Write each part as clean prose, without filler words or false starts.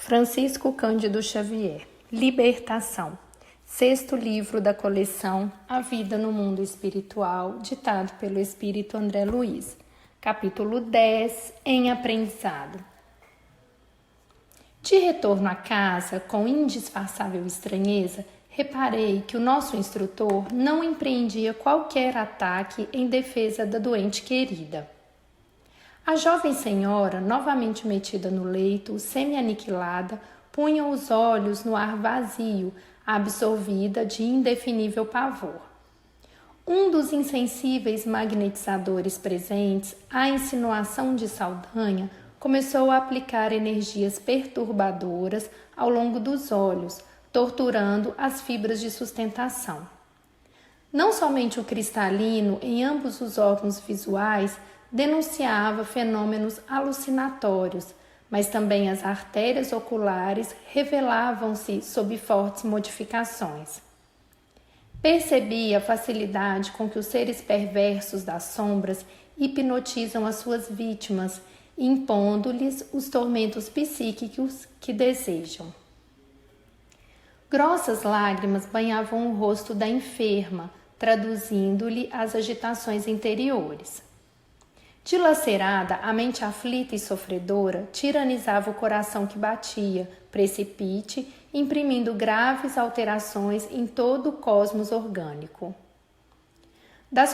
Francisco Cândido Xavier, Libertação, sexto livro da coleção A Vida no Mundo Espiritual, ditado pelo Espírito André Luiz, capítulo 10, em aprendizado. De retorno à casa, com indisfarçável estranheza, reparei que o nosso instrutor não empreendia qualquer ataque em defesa da doente querida. A jovem senhora, novamente metida no leito, semi-aniquilada, punha os olhos no ar vazio, absorvida de indefinível pavor. Um dos insensíveis magnetizadores presentes, à insinuação de Saldanha, começou a aplicar energias perturbadoras ao longo dos olhos, torturando as fibras de sustentação. Não somente o cristalino em ambos os órgãos visuais denunciava fenômenos alucinatórios, mas também as artérias oculares revelavam-se sob fortes modificações. Percebi a facilidade com que os seres perversos das sombras hipnotizam as suas vítimas, impondo-lhes os tormentos psíquicos que desejam. Grossas lágrimas banhavam o rosto da enferma, traduzindo-lhe as agitações interiores. Dilacerada, a mente aflita e sofredora tiranizava o coração que batia, precipite, imprimindo graves alterações em todo o cosmos orgânico. Das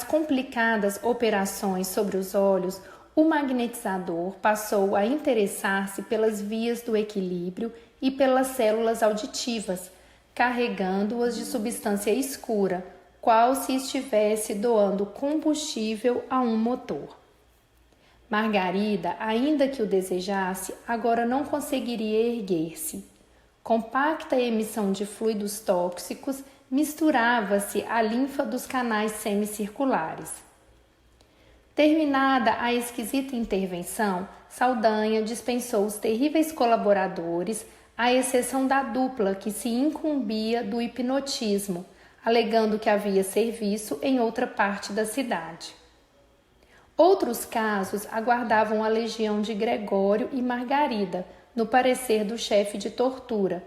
complicadas operações sobre os olhos, o magnetizador passou a interessar-se pelas vias do equilíbrio e pelas células auditivas, carregando-as de substância escura, qual se estivesse doando combustível a um motor. Margarida, ainda que o desejasse, agora não conseguiria erguer-se. Compacta emissão de fluidos tóxicos misturava-se à linfa dos canais semicirculares. Terminada a esquisita intervenção, Saldanha dispensou os terríveis colaboradores, à exceção da dupla que se incumbia do hipnotismo, alegando que havia serviço em outra parte da cidade. Outros casos aguardavam a legião de Gregório e Margarida, no parecer do chefe de tortura.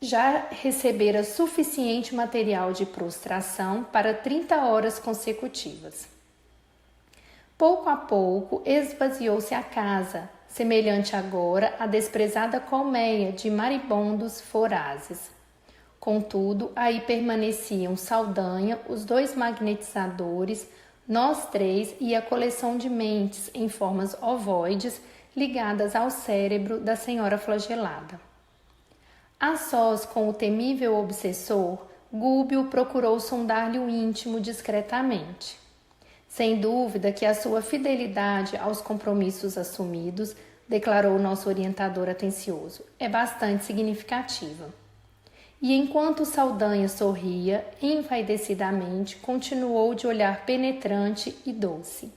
Já recebera suficiente material de prostração para 30 horas consecutivas. Pouco a pouco esvaziou-se a casa, semelhante agora à desprezada colmeia de maribondos vorazes. Contudo, aí permaneciam Saldanha, os dois magnetizadores, nós três e a coleção de mentes em formas ovoides ligadas ao cérebro da senhora flagelada. A sós com o temível obsessor, Gúbio procurou sondar-lhe o íntimo discretamente. Sem dúvida que a sua fidelidade aos compromissos assumidos, declarou nosso orientador atencioso, é bastante significativa. E enquanto Saldanha sorria, envaidecidamente, continuou de olhar penetrante e doce.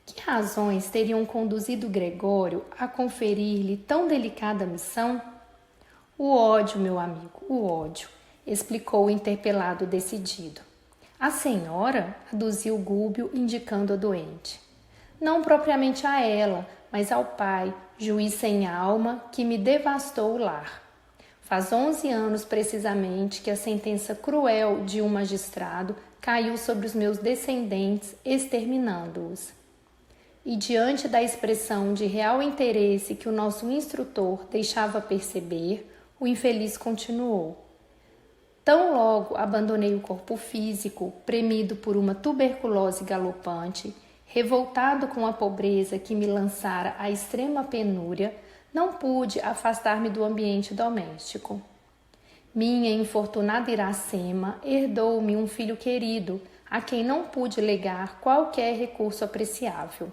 Que razões teriam conduzido Gregório a conferir-lhe tão delicada missão? O ódio, meu amigo, o ódio, explicou o interpelado decidido. A senhora? Aduziu Gúbio, indicando a doente. Não propriamente a ela, mas ao pai, juiz sem alma, que me devastou o lar. Faz 11 anos precisamente que a sentença cruel de um magistrado caiu sobre os meus descendentes, exterminando-os. E diante da expressão de real interesse que o nosso instrutor deixava perceber, o infeliz continuou. Tão logo abandonei o corpo físico, premido por uma tuberculose galopante, revoltado com a pobreza que me lançara à extrema penúria, não pude afastar-me do ambiente doméstico. Minha infortunada Iracema herdou-me um filho querido, a quem não pude legar qualquer recurso apreciável.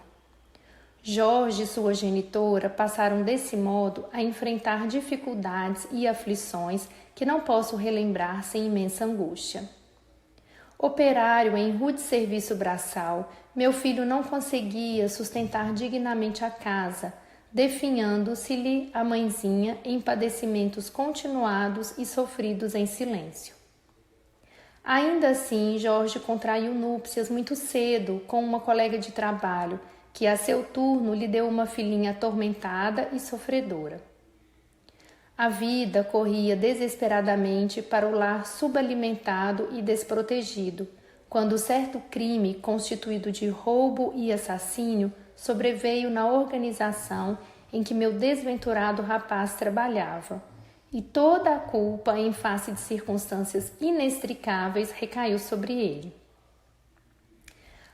Jorge e sua genitora passaram desse modo a enfrentar dificuldades e aflições que não posso relembrar sem imensa angústia. Operário em rude serviço braçal, meu filho não conseguia sustentar dignamente a casa, definhando-se-lhe a mãezinha em padecimentos continuados e sofridos em silêncio. Ainda assim, Jorge contraiu núpcias muito cedo com uma colega de trabalho, que a seu turno lhe deu uma filhinha atormentada e sofredora. A vida corria desesperadamente para o lar subalimentado e desprotegido, quando certo crime constituído de roubo e assassínio sobreveio na organização em que meu desventurado rapaz trabalhava, e toda a culpa, em face de circunstâncias inextricáveis, recaiu sobre ele.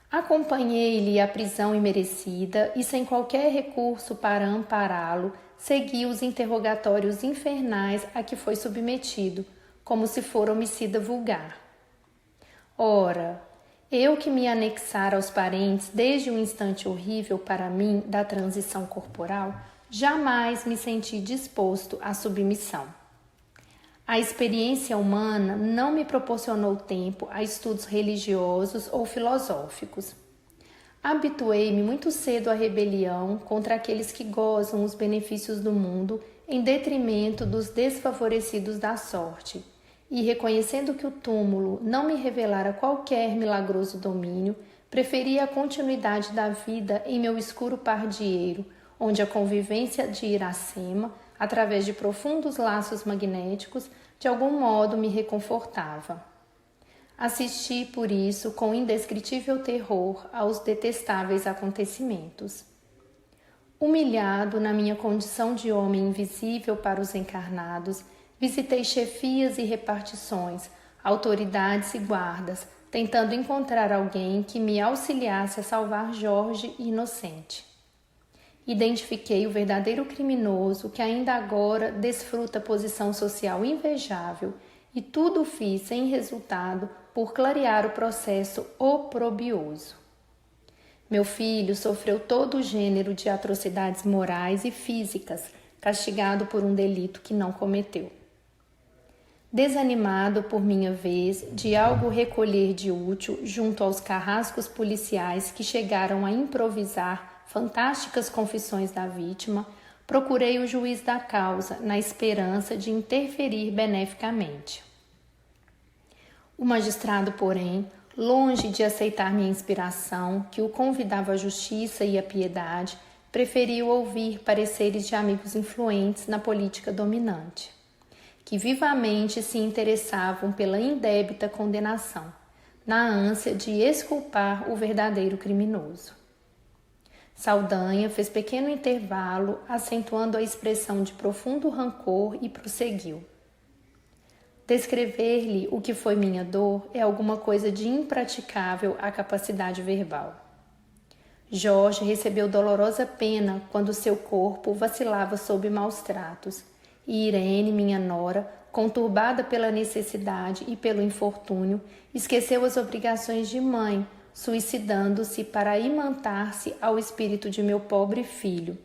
Acompanhei-lhe à prisão imerecida e, sem qualquer recurso para ampará-lo, segui os interrogatórios infernais a que foi submetido, como se fora homicida vulgar. Ora, eu que me anexara aos parentes desde um instante horrível para mim da transição corporal, jamais me senti disposto à submissão. A experiência humana não me proporcionou tempo a estudos religiosos ou filosóficos. Habituei-me muito cedo à rebelião contra aqueles que gozam os benefícios do mundo em detrimento dos desfavorecidos da sorte, e reconhecendo que o túmulo não me revelara qualquer milagroso domínio, preferi a continuidade da vida em meu escuro pardieiro, onde a convivência de Iracema, através de profundos laços magnéticos, de algum modo me reconfortava. Assisti, por isso, com indescritível terror aos detestáveis acontecimentos. Humilhado na minha condição de homem invisível para os encarnados, visitei chefias e repartições, autoridades e guardas, tentando encontrar alguém que me auxiliasse a salvar Jorge inocente. Identifiquei o verdadeiro criminoso que ainda agora desfruta posição social invejável e tudo fiz sem resultado por clarear o processo oprobioso. Meu filho sofreu todo o gênero de atrocidades morais e físicas, castigado por um delito que não cometeu. Desanimado por minha vez de algo recolher de útil junto aos carrascos policiais que chegaram a improvisar fantásticas confissões da vítima, procurei o juiz da causa na esperança de interferir beneficamente. O magistrado, porém, longe de aceitar minha inspiração, que o convidava à justiça e à piedade, preferiu ouvir pareceres de amigos influentes na política dominante, que vivamente se interessavam pela indébita condenação, na ânsia de exculpar o verdadeiro criminoso. Saldanha fez pequeno intervalo, acentuando a expressão de profundo rancor, e prosseguiu. Descrever-lhe o que foi minha dor é alguma coisa de impraticável à capacidade verbal. Jorge recebeu dolorosa pena quando seu corpo vacilava sob maus tratos, e Irene, minha nora, conturbada pela necessidade e pelo infortúnio, esqueceu as obrigações de mãe, suicidando-se para imantar-se ao espírito de meu pobre filho,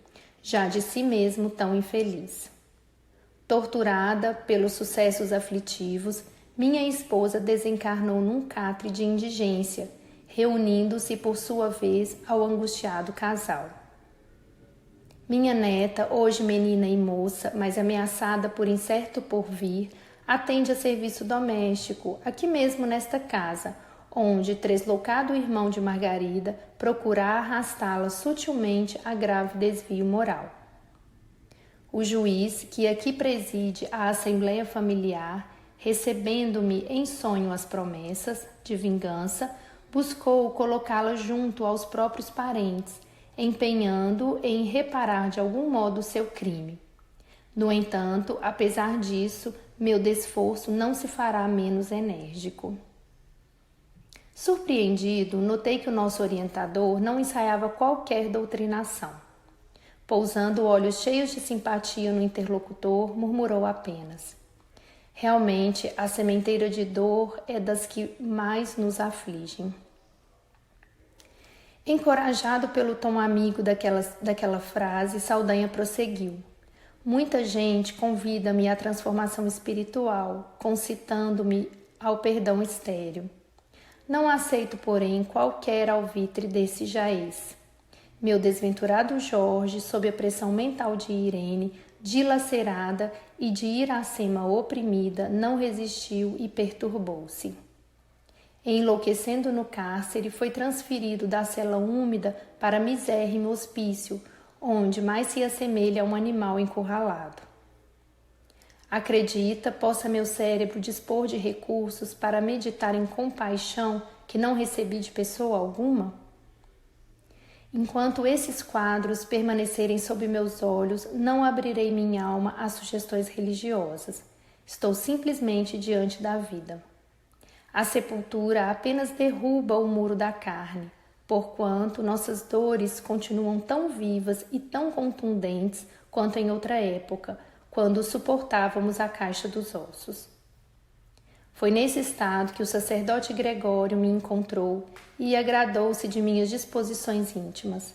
já de si mesmo tão infeliz. Torturada pelos sucessos aflitivos, minha esposa desencarnou num catre de indigência, reunindo-se por sua vez ao angustiado casal. Minha neta, hoje menina e moça, mas ameaçada por incerto porvir, atende a serviço doméstico, aqui mesmo nesta casa, onde tresloucado irmão de Margarida procura arrastá-la sutilmente a grave desvio moral. O juiz, que aqui preside a assembleia familiar, recebendo-me em sonho as promessas de vingança, buscou colocá-la junto aos próprios parentes, empenhando em reparar de algum modo o seu crime. No entanto, apesar disso, meu desforço não se fará menos enérgico. Surpreendido, notei que o nosso orientador não ensaiava qualquer doutrinação. Pousando olhos cheios de simpatia no interlocutor, murmurou apenas: realmente, a sementeira de dor é das que mais nos afligem. Encorajado pelo tom amigo daquela frase, Saldanha prosseguiu. Muita gente convida-me à transformação espiritual, concitando-me ao perdão estéril. Não aceito, porém, qualquer alvitre desse jaez. Meu desventurado Jorge, sob a pressão mental de Irene, dilacerada, e de Iracema oprimida, não resistiu e perturbou-se. Enlouquecendo no cárcere, foi transferido da cela úmida para misérrimo hospício, onde mais se assemelha a um animal encurralado. Acredita, possa meu cérebro dispor de recursos para meditar em compaixão que não recebi de pessoa alguma? Enquanto esses quadros permanecerem sob meus olhos, não abrirei minha alma a sugestões religiosas. Estou simplesmente diante da vida. A sepultura apenas derruba o muro da carne, porquanto nossas dores continuam tão vivas e tão contundentes quanto em outra época, quando suportávamos a caixa dos ossos. Foi nesse estado que o sacerdote Gregório me encontrou e agradou-se de minhas disposições íntimas.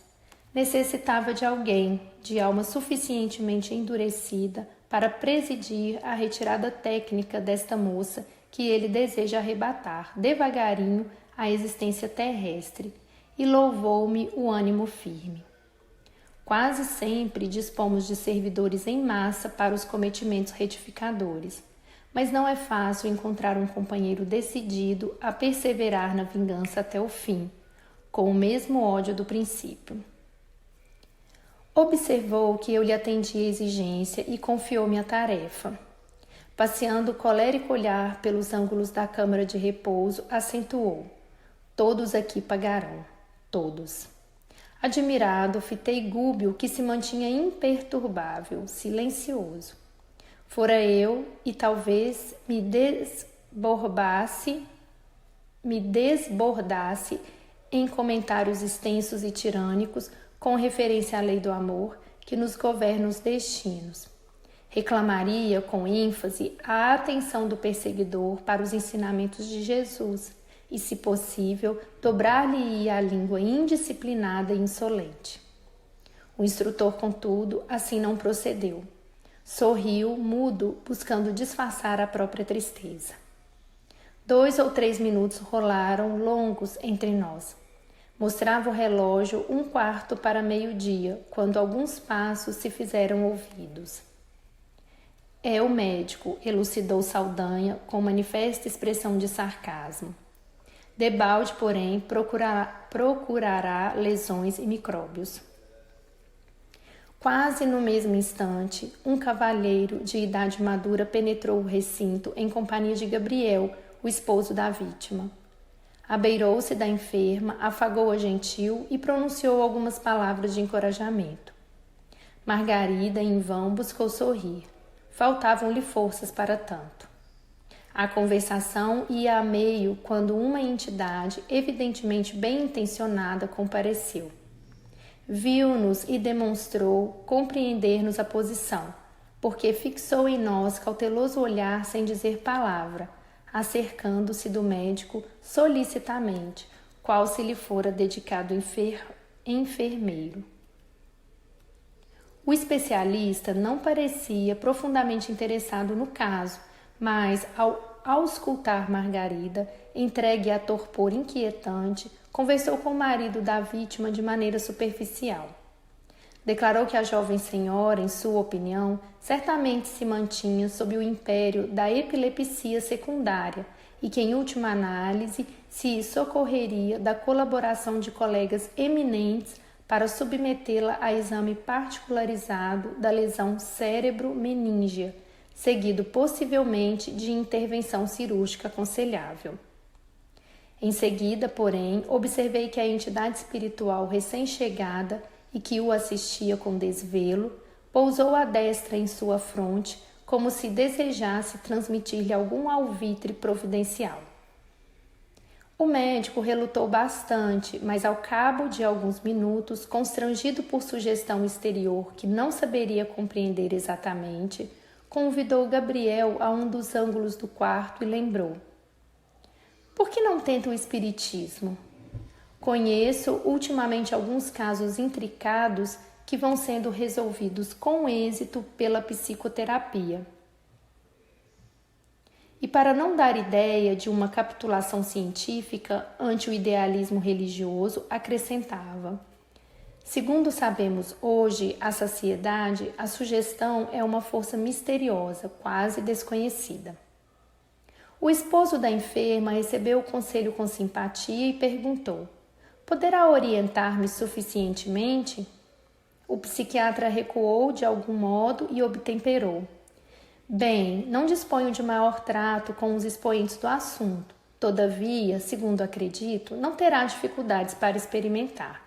Necessitava de alguém, de alma suficientemente endurecida, para presidir a retirada técnica desta moça que ele deseja arrebatar devagarinho à existência terrestre, e louvou-me o ânimo firme. Quase sempre dispomos de servidores em massa para os cometimentos retificadores, mas não é fácil encontrar um companheiro decidido a perseverar na vingança até o fim, com o mesmo ódio do princípio. Observou que eu lhe atendi a exigência e confiou-me a tarefa. Passeando o colérico olhar pelos ângulos da câmara de repouso, acentuou: todos aqui pagarão, todos. Admirado, fitei Gúbio, que se mantinha imperturbável, silencioso. Fora eu, e talvez me desbordasse em comentários extensos e tirânicos com referência à lei do amor que nos governa os destinos. Reclamaria com ênfase a atenção do perseguidor para os ensinamentos de Jesus e, se possível, dobrar-lhe-ia a língua indisciplinada e insolente. O instrutor, contudo, assim não procedeu. Sorriu, mudo, buscando disfarçar a própria tristeza. 2 ou 3 minutos rolaram longos entre nós. Mostrava o relógio 1/4 para meio-dia, quando alguns passos se fizeram ouvidos. É o médico, elucidou Saldanha com manifesta expressão de sarcasmo. Debalde, porém, procurará lesões e micróbios. Quase no mesmo instante, um cavalheiro de idade madura penetrou o recinto em companhia de Gabriel, o esposo da vítima. Abeirou-se da enferma, afagou-a gentil e pronunciou algumas palavras de encorajamento. Margarida, em vão, buscou sorrir. Faltavam-lhe forças para tanto. A conversação ia a meio quando uma entidade, evidentemente bem intencionada, compareceu. Viu-nos e demonstrou compreender-nos a posição, porque fixou em nós cauteloso olhar sem dizer palavra, acercando-se do médico solicitamente, qual se lhe fora dedicado enfermeiro. O especialista não parecia profundamente interessado no caso, mas, ao auscultar Margarida, entregue a torpor inquietante, conversou com o marido da vítima de maneira superficial. Declarou que a jovem senhora, em sua opinião, certamente se mantinha sob o império da epilepsia secundária e que, em última análise, se socorreria da colaboração de colegas eminentes para submetê-la a exame particularizado da lesão cérebro-meníngea, seguido possivelmente de intervenção cirúrgica aconselhável. Em seguida, porém, observei que a entidade espiritual recém-chegada e que o assistia com desvelo, pousou a destra em sua fronte, como se desejasse transmitir-lhe algum alvitre providencial. O médico relutou bastante, mas ao cabo de alguns minutos, constrangido por sugestão exterior que não saberia compreender exatamente, convidou Gabriel a um dos ângulos do quarto e lembrou: por que não tenta o espiritismo? Conheço ultimamente alguns casos intricados que vão sendo resolvidos com êxito pela psicoterapia. E para não dar ideia de uma capitulação científica ante o idealismo religioso, acrescentava: segundo sabemos hoje, a saciedade, a sugestão é uma força misteriosa, quase desconhecida. O esposo da enferma recebeu o conselho com simpatia e perguntou: poderá orientar-me suficientemente? O psiquiatra recuou de algum modo e obtemperou: bem, não disponho de maior trato com os expoentes do assunto. Todavia, segundo acredito, não terá dificuldades para experimentar.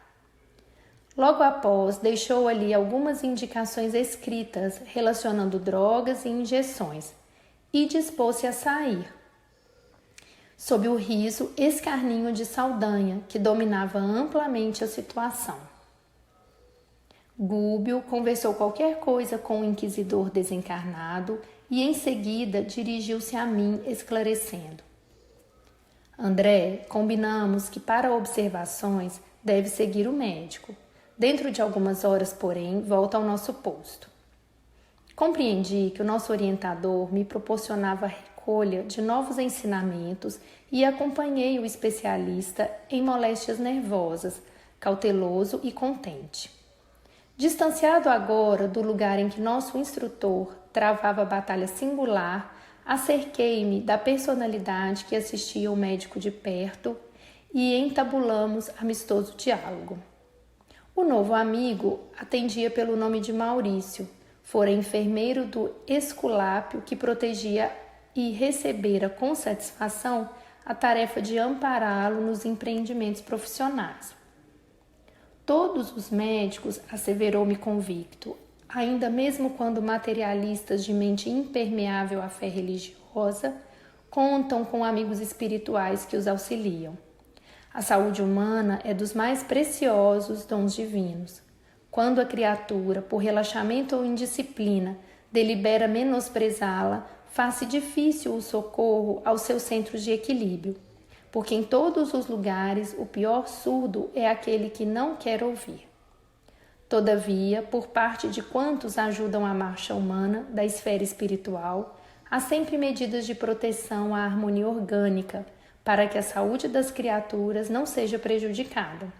Logo após, deixou ali algumas indicações escritas relacionando drogas e injeções e dispôs-se a sair, sob o riso escarninho de Saldanha, que dominava amplamente a situação. Gúbio conversou qualquer coisa com o inquisidor desencarnado e em seguida dirigiu-se a mim, esclarecendo: André, combinamos que para observações deve seguir o médico. Dentro de algumas horas, porém, volta ao nosso posto. Compreendi que o nosso orientador me proporcionava a recolha de novos ensinamentos e acompanhei o especialista em moléstias nervosas, cauteloso e contente. Distanciado agora do lugar em que nosso instrutor travava a batalha singular, acerquei-me da personalidade que assistia o médico de perto e entabulamos amistoso diálogo. O novo amigo atendia pelo nome de Maurício, fora enfermeiro do Esculápio que protegia e recebera com satisfação a tarefa de ampará-lo nos empreendimentos profissionais. Todos os médicos, asseverou-me convicto, ainda mesmo quando materialistas de mente impermeável à fé religiosa, contam com amigos espirituais que os auxiliam. A saúde humana é dos mais preciosos dons divinos. Quando a criatura, por relaxamento ou indisciplina, delibera menosprezá-la, faz-se difícil o socorro aos seus centros de equilíbrio, porque em todos os lugares o pior surdo é aquele que não quer ouvir. Todavia, por parte de quantos ajudam a marcha humana da esfera espiritual, há sempre medidas de proteção à harmonia orgânica, para que a saúde das criaturas não seja prejudicada.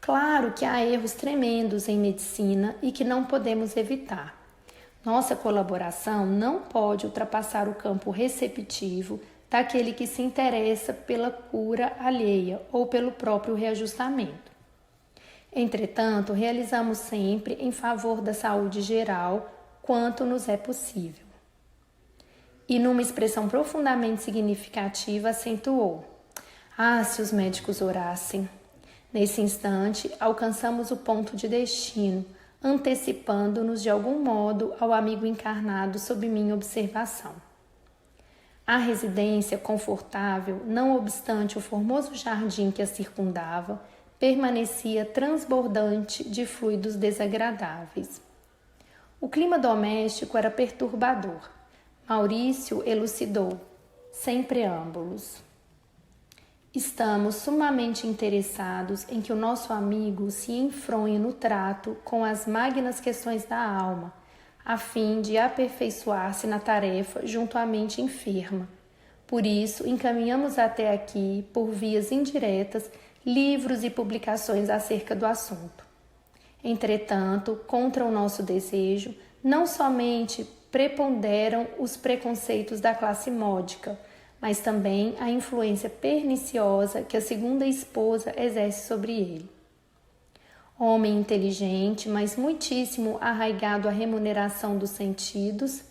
Claro que há erros tremendos em medicina e que não podemos evitar. Nossa colaboração não pode ultrapassar o campo receptivo daquele que se interessa pela cura alheia ou pelo próprio reajustamento. Entretanto, realizamos sempre em favor da saúde geral quanto nos é possível. E numa expressão profundamente significativa acentuou: ah, se os médicos orassem! Nesse instante, alcançamos o ponto de destino, antecipando-nos de algum modo ao amigo encarnado sob minha observação. A residência confortável, não obstante o formoso jardim que a circundava, permanecia transbordante de fluidos desagradáveis. O clima doméstico era perturbador. Maurício elucidou, sem preâmbulos: estamos sumamente interessados em que o nosso amigo se enfronhe no trato com as magnas questões da alma, a fim de aperfeiçoar-se na tarefa junto à mente enferma. Por isso, encaminhamos até aqui, por vias indiretas, livros e publicações acerca do assunto. Entretanto, contra o nosso desejo, não somente preponderam os preconceitos da classe módica, mas também a influência perniciosa que a segunda esposa exerce sobre ele. Homem inteligente, mas muitíssimo arraigado à remuneração dos sentidos,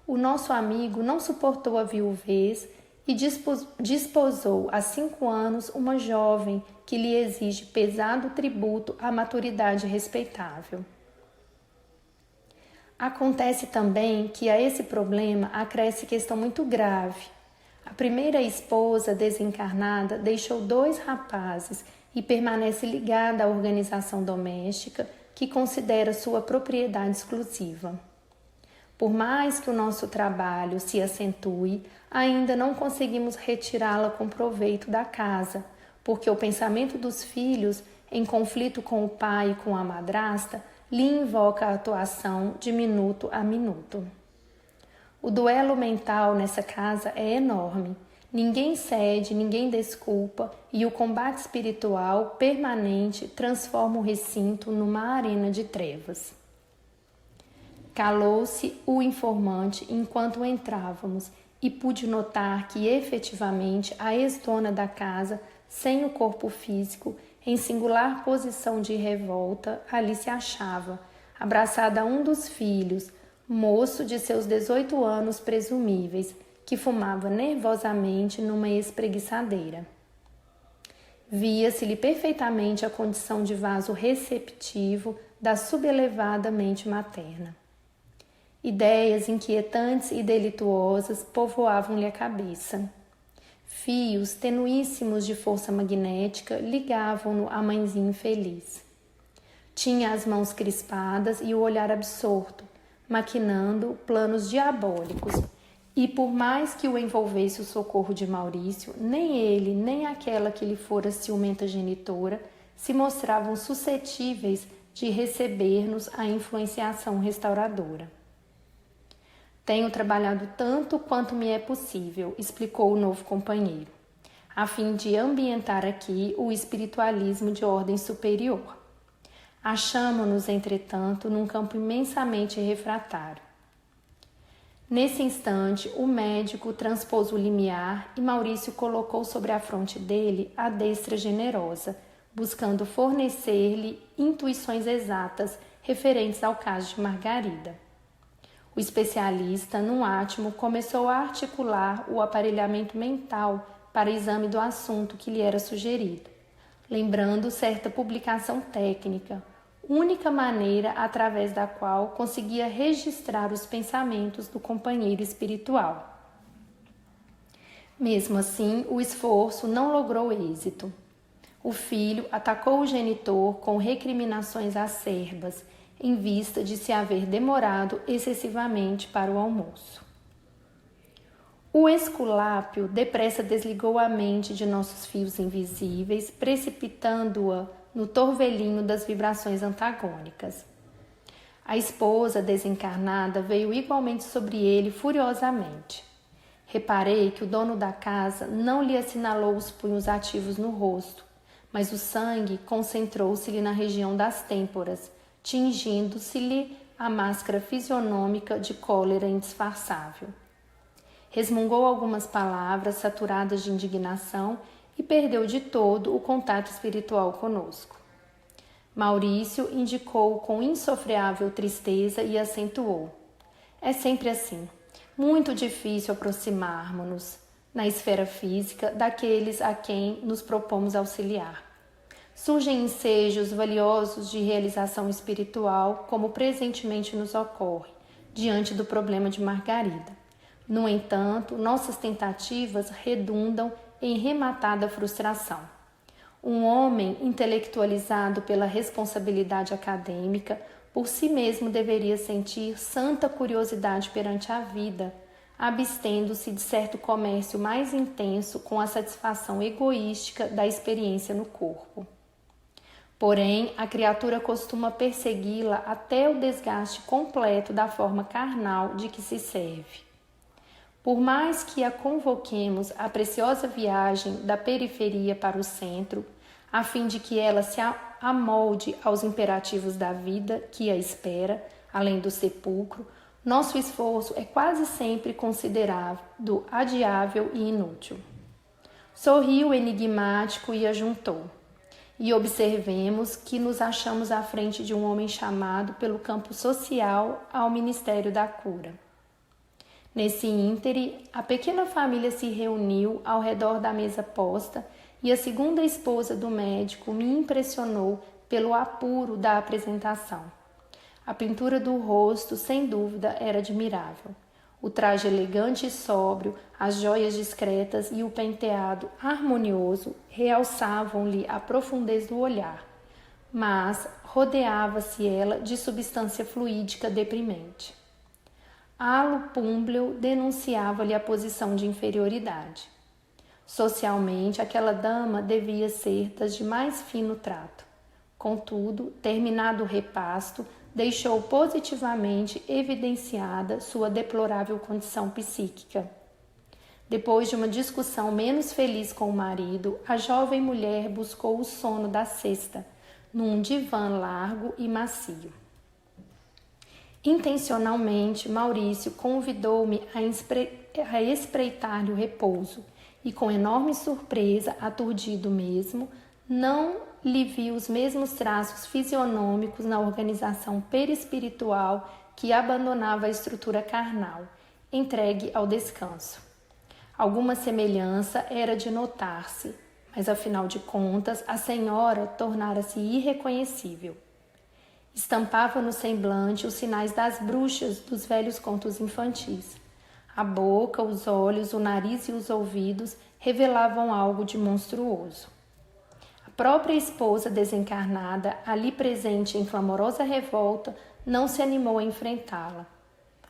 o nosso amigo não suportou a viuvez e desposou há 5 anos uma jovem que lhe exige pesado tributo à maturidade respeitável. Acontece também que a esse problema acresce questão muito grave. A primeira esposa desencarnada deixou 2 rapazes e permanece ligada à organização doméstica que considera sua propriedade exclusiva. Por mais que o nosso trabalho se acentue, ainda não conseguimos retirá-la com proveito da casa, porque o pensamento dos filhos, em conflito com o pai e com a madrasta, lhe invoca a atuação de minuto a minuto. O duelo mental nessa casa é enorme. Ninguém cede, ninguém desculpa, e o combate espiritual permanente transforma o recinto numa arena de trevas. Calou-se o informante enquanto entrávamos e pude notar que efetivamente a ex-dona da casa, sem o corpo físico, em singular posição de revolta, ali se achava, abraçada a um dos filhos, moço de seus 18 anos presumíveis, que fumava nervosamente numa espreguiçadeira. Via-se-lhe perfeitamente a condição de vaso receptivo da subelevada mente materna. Ideias inquietantes e delituosas povoavam-lhe a cabeça. Fios tenuíssimos de força magnética ligavam-no à mãezinha infeliz. Tinha as mãos crispadas e o olhar absorto, maquinando planos diabólicos, e por mais que o envolvesse o socorro de Maurício, nem ele, nem aquela que lhe fora ciumenta genitora se mostravam suscetíveis de receber-nos a influenciação restauradora. Tenho trabalhado tanto quanto me é possível, explicou o novo companheiro, a fim de ambientar aqui o espiritualismo de ordem superior. Achamo-nos, entretanto, num campo imensamente refratário. Nesse instante, o médico transpôs o limiar e Maurício colocou sobre a fronte dele a destra generosa, buscando fornecer-lhe intuições exatas referentes ao caso de Margarida. O especialista, num átimo, começou a articular o aparelhamento mental para exame do assunto que lhe era sugerido, lembrando certa publicação técnica, única maneira através da qual conseguia registrar os pensamentos do companheiro espiritual. Mesmo assim, o esforço não logrou êxito. O filho atacou o genitor com recriminações acerbas, em vista de se haver demorado excessivamente para o almoço. O esculápio depressa desligou a mente de nossos fios invisíveis, precipitando-a no torvelinho das vibrações antagônicas. A esposa desencarnada veio igualmente sobre ele furiosamente. Reparei que o dono da casa não lhe assinalou os punhos ativos no rosto, mas o sangue concentrou-se-lhe na região das têmporas, tingindo-se-lhe a máscara fisionômica de cólera indisfarçável. Resmungou algumas palavras saturadas de indignação e perdeu de todo o contato espiritual conosco. Maurício indicou com insofreável tristeza e acentuou: é sempre assim, muito difícil aproximarmos-nos, na esfera física, daqueles a quem nos propomos auxiliar. Surgem ensejos valiosos de realização espiritual, como presentemente nos ocorre, diante do problema de Margarida. No entanto, nossas tentativas redundam em rematada frustração. Um homem intelectualizado pela responsabilidade acadêmica, por si mesmo deveria sentir santa curiosidade perante a vida, abstendo-se de certo comércio mais intenso com a satisfação egoística da experiência no corpo. Porém, a criatura costuma persegui-la até o desgaste completo da forma carnal de que se serve. Por mais que a convoquemos à preciosa viagem da periferia para o centro, a fim de que ela se amolde aos imperativos da vida que a espera, além do sepulcro, nosso esforço é quase sempre considerado adiável e inútil. Sorriu enigmático e ajuntou: e observemos que nos achamos à frente de um homem chamado pelo campo social ao Ministério da Cura. Nesse íntere, a pequena família se reuniu ao redor da mesa posta e a segunda esposa do médico me impressionou pelo apuro da apresentação. A pintura do rosto, sem dúvida, era admirável. O traje elegante e sóbrio, as joias discretas e o penteado harmonioso realçavam-lhe a profundez do olhar, mas rodeava-se ela de substância fluídica deprimente. Halo Púmbleo denunciava-lhe a posição de inferioridade. Socialmente, aquela dama devia ser das de mais fino trato. Contudo, terminado o repasto, deixou positivamente evidenciada sua deplorável condição psíquica. Depois de uma discussão menos feliz com o marido, a jovem mulher buscou o sono da sesta, num divã largo e macio. Intencionalmente, Maurício convidou-me a espreitar-lhe o repouso, e com enorme surpresa, aturdido mesmo, não lhe vi os mesmos traços fisionômicos na organização perispiritual que abandonava a estrutura carnal, entregue ao descanso. Alguma semelhança era de notar-se, mas afinal de contas a senhora tornara-se irreconhecível. Estampava no semblante os sinais das bruxas dos velhos contos infantis. A boca, os olhos, o nariz e os ouvidos revelavam algo de monstruoso. A própria esposa desencarnada, ali presente em clamorosa revolta, não se animou a enfrentá-la.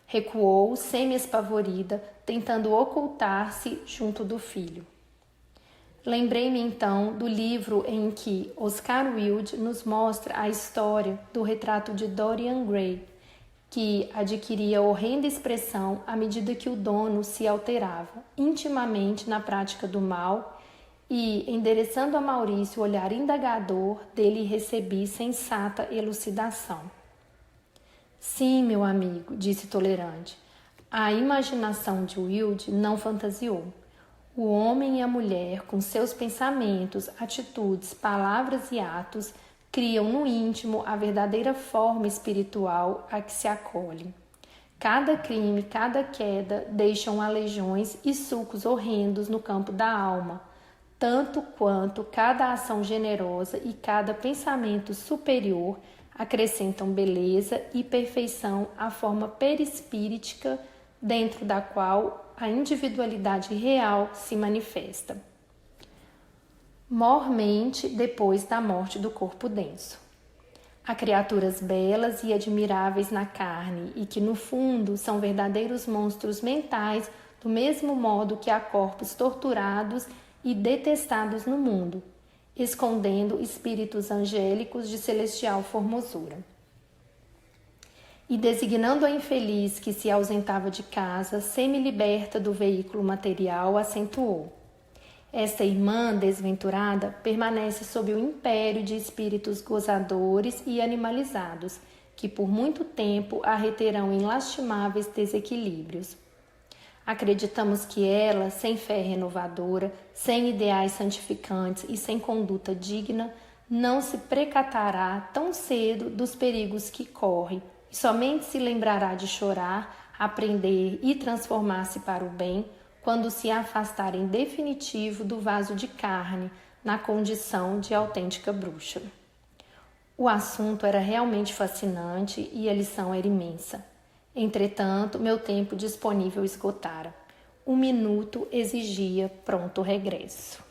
Recuou, semi-espavorida, tentando ocultar-se junto do filho. Lembrei-me então do livro em que Oscar Wilde nos mostra a história do retrato de Dorian Gray, que adquiria horrenda expressão à medida que o dono se alterava intimamente na prática do mal e, endereçando a Maurício o olhar indagador, dele recebi sensata elucidação. Sim, meu amigo, disse tolerante, a imaginação de Wilde não fantasiou. O homem e a mulher, com seus pensamentos, atitudes, palavras e atos, criam no íntimo a verdadeira forma espiritual a que se acolhem. Cada crime, cada queda deixam aleijões e sulcos horrendos no campo da alma, tanto quanto cada ação generosa e cada pensamento superior acrescentam beleza e perfeição à forma perispíritica dentro da qual a individualidade real se manifesta. Mormente depois da morte do corpo denso. Há criaturas belas e admiráveis na carne e que no fundo são verdadeiros monstros mentais, do mesmo modo que há corpos torturados e detestados no mundo, escondendo espíritos angélicos de celestial formosura. E designando a infeliz que se ausentava de casa, semi-liberta do veículo material, acentuou. Esta irmã desventurada permanece sob o império de espíritos gozadores e animalizados, que por muito tempo a reterão em lastimáveis desequilíbrios. Acreditamos que ela, sem fé renovadora, sem ideais santificantes e sem conduta digna, não se precatará tão cedo dos perigos que corre, e somente se lembrará de chorar, aprender e transformar-se para o bem, quando se afastar em definitivo do vaso de carne, na condição de autêntica bruxa. O assunto era realmente fascinante e a lição era imensa. Entretanto, meu tempo disponível esgotara. 1 minuto exigia pronto regresso.